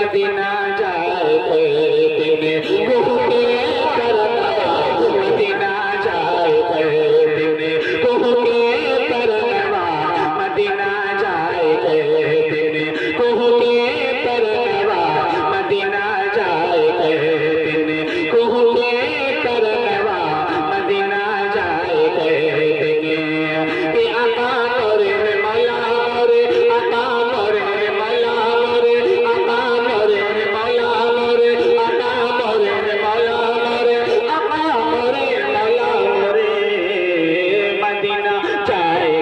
Medina जाए दिन कुह के करनवा मदीना जाए दिन कुह के करनवा मदीना जाए दिन कुह के करनवा मदीना जाए दिन कुह के करनवा मदीना जाए दिन कि आका करे मला करे आका करे मला करे आका करे मला करे आका करे मला करे आका करे मला करे मदीना जाए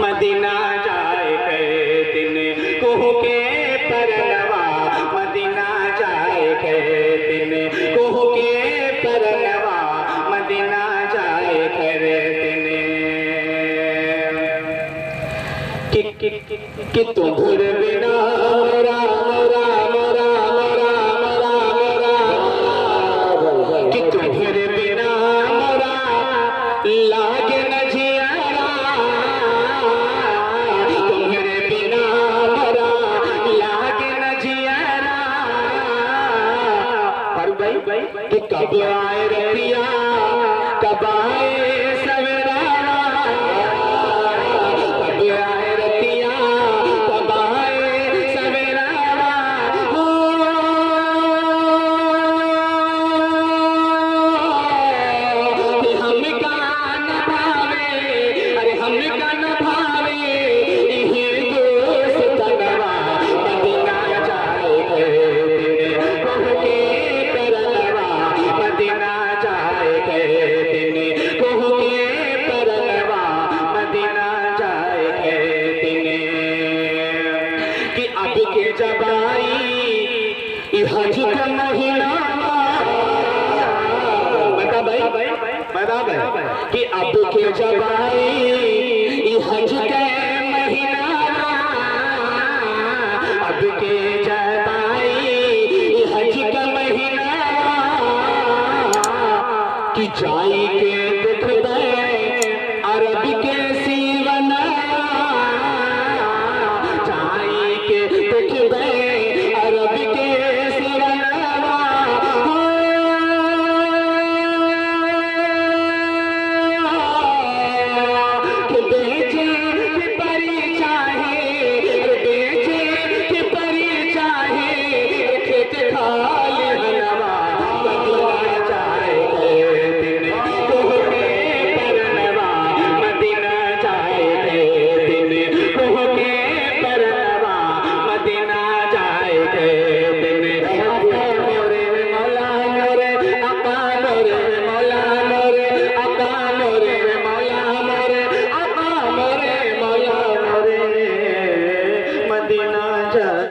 मदीना जाए दिन कुह के परनवा मदीना जाए दिन कुह के परनवा मदीना जाए दिन कि तुम्हारे बिना राम राम राम राम राम राम कि तुम्हारे बिना मोरा लागे न जियारा तुम्हारे बिना मोरा लागे न जियारा पर भाई कि कब आए रतिया कब आए सवेरा कब आए रतिया कब आए सवेरा हो कि हम का न भावे अरे हम का न भावे यही दोस्त तनवा मदीना जाए दिन कुह के करनवा मदीना जाए दिन कुह के करनवा मदीना जाए दिन कि अब के जबाई हज का महीना बता भाई कि अब के जबाई हज के महीना अब के जबाई हज का महीना कि जाई के दुख दे अरब के सीवना जाई के दुख दे अरब के सीवना कि बेचे के परी चाहे बेचे के परी चाहे खेत खाली हनवा मदीना जाए दिन कुह के परनवा मदीना जाए दिन कुह के परनवा मदीना जाए